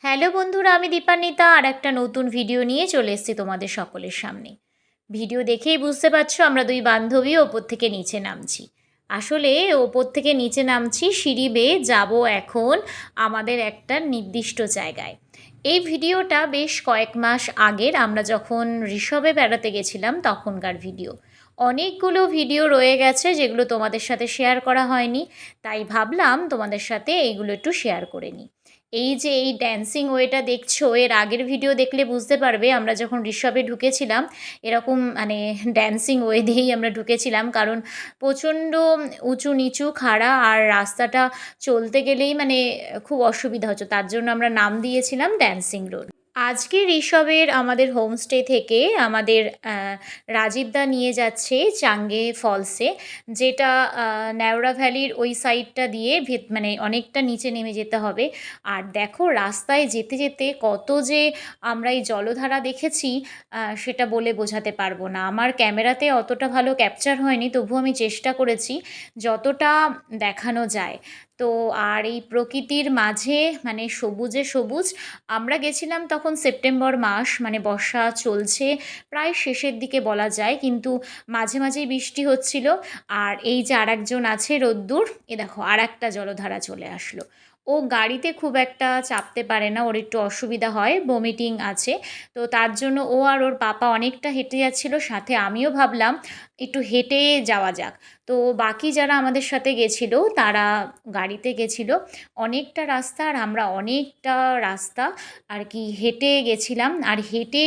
Hello বন্ধুরা, আমি দীপান্বিতা আর একটা নতুন ভিডিও নিয়ে চলে এসেছি তোমাদের সকলের সামনে। ভিডিও দেখেই বুঝতে পারছো আমরা দুই বান্ধবী ওপর থেকে নিচে নামছি। আসলে ওপর থেকে নিচে নামছি সিঁড়ি বেয়ে যাবো এখন আমাদের একটা নির্দিষ্ট জায়গায়। এই ভিডিওটা বেশ কয়েক মাস আগের, আমরা যখন ঋষভে বেড়াতে গেছিলাম তখনকার ভিডিও। অনেকগুলো ভিডিও রয়ে গেছে যেগুলো তোমাদের সাথে শেয়ার করা হয়নি, তাই ভাবলাম তোমাদের সাথে এইগুলো একটু শেয়ার করে নিই। এই যে এই ড্যান্সিং ওয়েটা দেখছো, এর আগের ভিডিও দেখলে বুঝতে পারবে আমরা যখন ঋষভে ঢুকেছিলাম এরকম মানে ড্যান্সিং ওয়ে দিয়েই আমরা ঢুকেছিলাম, কারণ প্রচণ্ড উঁচু নিচু খাড়া আর রাস্তাটা চলতে গেলেই মানে খুব অসুবিধা হচ্ছে, তার জন্য আমরা নাম দিয়েছিলাম ড্যান্সিং রোড। আজকে ঋষভের আমাদের হোমস্টে থেকে আমাদের রাজীবদা নিয়ে যাচ্ছে চাঙ্গে ফলসে, যেটা নেওড়া ভ্যালির ওই সাইডটা দিয়ে মানে অনেকটা নিচে নেমে যেতে হবে। আর দেখো রাস্তায় যেতে যেতে কত যে আমরা এই জলধারা দেখেছি সেটা বলে বোঝাতে পারবো না। আমার ক্যামেরাতে অতটা ভালো ক্যাপচার হয়নি, তবু আমি চেষ্টা করেছি যতটা দেখানো যায়। তো আর এই প্রকৃতির মাঝে মানে সবুজে সবুজ। আমরা গেছিলাম তখন সেপ্টেম্বর মাস, মানে বর্ষা চলছে প্রায় শেষের দিকে বলা যায়, কিন্তু মাঝে মাঝেই বৃষ্টি হচ্ছিল। আর এই যে আর একজন আছে রোদ্দুর, এ দেখো আর একটা জলধারা চলে আসলো। ও গাড়িতে খুব একটা চাপতে পারে না, ওর একটু অসুবিধা হয়, ভমিটিং আছে। তো তার জন্য ও আর ওর পাপা অনেকটা হেঁটে যাচ্ছিল, সাথে আমিও ভাবলাম একটু হেঁটে যাওয়া যাক। তো বাকি যারা আমাদের সাথে গেছিলো তারা গাড়িতে গেছিলো। অনেকটা রাস্তা আর আমরা অনেকটা রাস্তা আর কি হেঁটে গেছিলাম। আর হেঁটে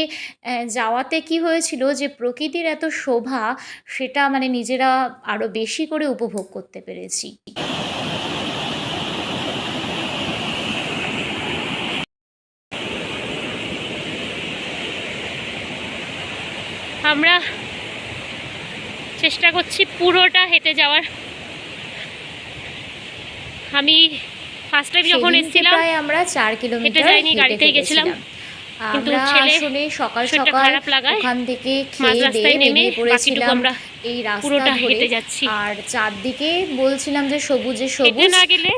যাওয়াতে কি হয়েছিল যে প্রকৃতির এত শোভা সেটা মানে নিজেরা আরও বেশি করে উপভোগ করতে পেরেছি। আমরা চেষ্টা করছি পুরোটা হেঁটে যাওয়ার। আমি ফার্স্ট টাইম যখন এসেছিলাম প্রায় আমরা 4 কিলোমিটার যাইনি, গাড়িতেই গেছিলাম। কিন্তু আসলে সকাল সকাল ওখান থেকে খেয়ে দিয়ে বেরিয়ে পড়েছিলাম এই রাস্তা ধরে। আর চারদিকে বলছিলাম যে সবুজে সবুজ।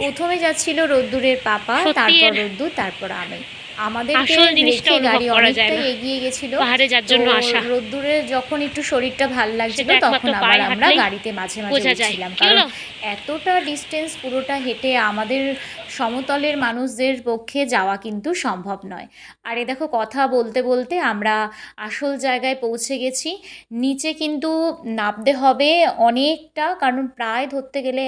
প্রথমে যাচ্ছিল রোদ্দুরের পাপা, তারপর রোদ্দুর, তারপর আমি। আমাদেরকে রেখে গাড়ি অনেকটাই এগিয়ে গেছিল। রোদ্দুরে যখন একটু শরীরটা ভাল লাগছিল তখন আবার আমরা গাড়িতে মাঝে মাঝে উঠছিলাম, কারণ এতটা ডিস্টেন্স পুরোটা হেঁটে আমাদের সমতলের মানুষদের পক্ষে যাওয়া কিন্তু সম্ভব নয়। আর এ দেখো কথা বলতে বলতে আমরা আসল জায়গায় পৌঁছে গেছি। নিচে কিন্তু নামতে হবে অনেকটা, কারণ প্রায় ধরতে গেলে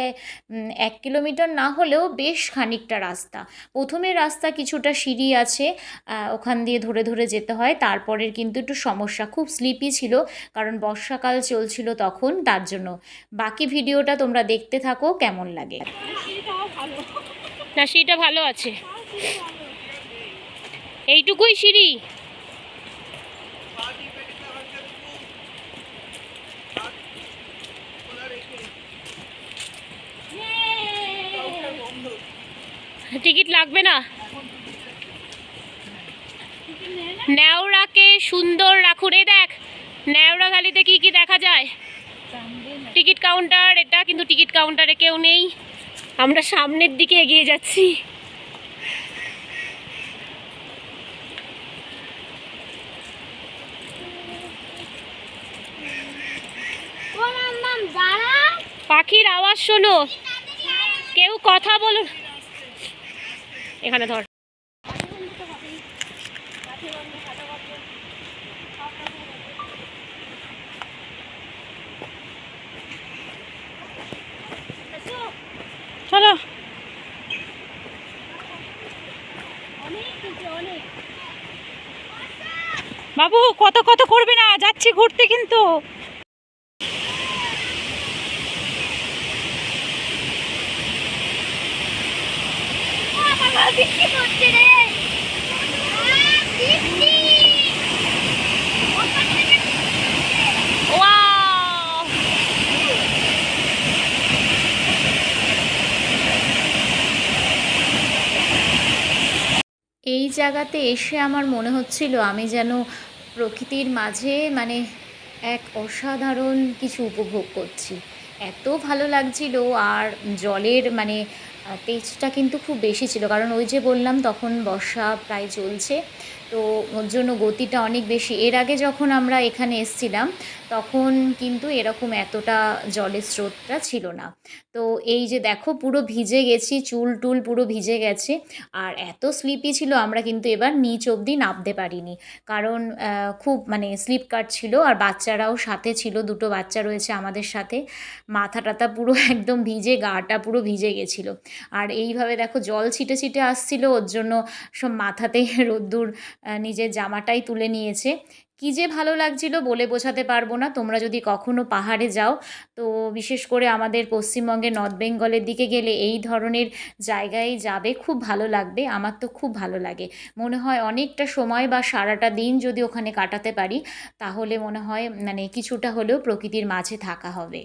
1 কিলোমিটার না হলেও বেশ খানিকটা রাস্তা। প্রথমে রাস্তা কিছুটা সিঁড়ি আছে, ওখান দিয়ে ধরে ধরে যেতে হয়। তারপরের কিন্তু একটু সমস্যা, খুব স্লিপি ছিল কারণ বর্ষাকাল চলছিল তখন, তার জন্য। বাকি ভিডিওটা তোমরা দেখতে থাকো কেমন লাগে। না সিঁড়িটা ভালো আছে, এইটুকুই সিঁড়ি। টিকিট লাগবে না। নেওড়াকে সুন্দর রাখুন। এই দেখ নেওড়া ভ্যালিতে কি কি দেখা যায়। টিকিট কাউন্টার এটা, কিন্তু টিকিট কাউন্টারে কেউ নেই। আমরা সামনের দিকে এগিয়ে যাচ্ছি। পাখির আওয়াজ শোনো, কেউ কথা বলুন। এখানে ধর। চলো বাবু, কত কত করবে না, যাচ্ছি ঘুরতে কিন্তু। এই জায়গাতে এসে আমার মনে হচ্ছিল আমি যেন প্রকৃতির মাঝে মানে এক অসাধারণ কিছু উপভোগ করছি। এত ভালো লাগছিল। আর জলের মানে তেজটা কিন্তু খুব বেশি ছিল, কারণ ওই যে বললাম তখন বর্ষা প্রায় চলছে, তো ওর জন্য গতিটা অনেক বেশি। এর আগে যখন আমরা এখানে এসছিলাম তখন কিন্তু এরকম এতটা জলের স্রোতটা ছিল না। তো এই যে দেখো পুরো ভিজে গেছি, চুল টুল পুরো ভিজে গেছে, আর এত স্লিপি ছিল আমরা কিন্তু এবার নিচ অবধি নামতে পারিনি, কারণ খুব মানে স্লিপ কাটছিল, আর বাচ্চারাও সাথে ছিল, দুটো বাচ্চা রয়েছে আমাদের সাথে। মাথা টাথা পুরো একদম ভিজে, গাটা পুরো ভিজে গেছিলো। আর এইভাবে দেখো জল ছিটে ছিটে আসছিল, ওর জন্য সব মাথাতে রোদ্দুর নিজের জামাটাই তুলে নিয়েছে। কী যে ভালো লাগছিল বলে বোঝাতে পারবো না। তোমরা যদি কখনো পাহাড়ে যাও, তো বিশেষ করে আমাদের পশ্চিমবঙ্গের নর্থ বেঙ্গলের দিকে গেলে এই ধরনের জায়গায় যাবে, খুব ভালো লাগবে। আমার তো খুব ভালো লাগে, মনে হয় অনেকটা সময় বা সারাটা দিন যদি ওখানে কাটাতে পারি, তাহলে মনে হয় মানে কিছুটা হলেও প্রকৃতির মাঝে থাকা হবে।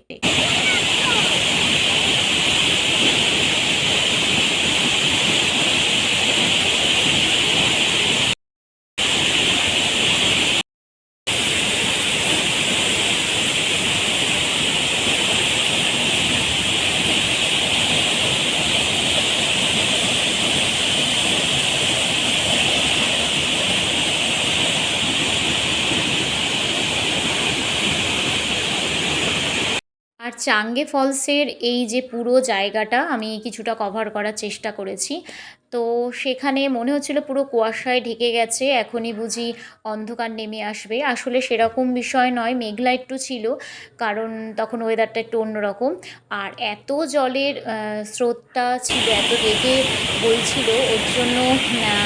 আর চাঙ্গে ফলসের এই যে পুরো জায়গাটা আমি কিছুটা কভার করার চেষ্টা করেছি। তো সেখানে মনে হচ্ছিল পুরো কুয়াশায় ঢেকে গেছে, এখনই বুঝি অন্ধকার নেমে আসবে। আসলে সেরকম বিষয় নয়, মেঘলা একটু ছিল, কারণ তখন ওয়েদারটা একটু অন্যরকম। আর এত জলের স্রোতটা ছিল, এত বেগে বইছিল, ওর জন্য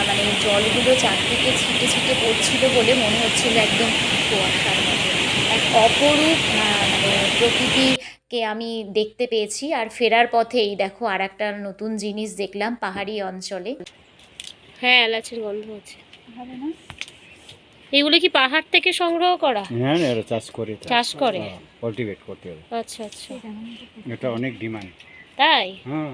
মানে জলগুলো চারদিকে ছিটে ছিটে পড়ছিল বলে মনে হচ্ছিল একদম কুয়াশার মতো। এক অপরূপ মানে প্রকৃতিকে আমি দেখতে পেয়েছি। আর ফেরার পথে এই দেখো আর একটা নতুন জিনিস দেখলাম পাহাড়ি অঞ্চলে। হ্যাঁ, এলাচের গন্ধ আছে। এগুলো কি পাহাড় থেকে সংগ্রহ করা? হ্যাঁ এরা চাষ করে চাষ করে? কালটিভেট করতে হবে। আচ্ছা আচ্ছা, এটা অনেক ডিমান্ড। তাই? হ্যাঁ,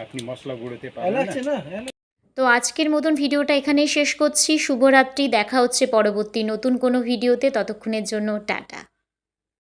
আপনি মশলা গুঁড়োতে পারেন না। তো আজকের মতন ভিডিওটা এখানেই শেষ করছি। শুভরাত্রি, দেখা হচ্ছে পরবর্তী নতুন কোনো ভিডিওতে, ততক্ষণের জন্য টাটা।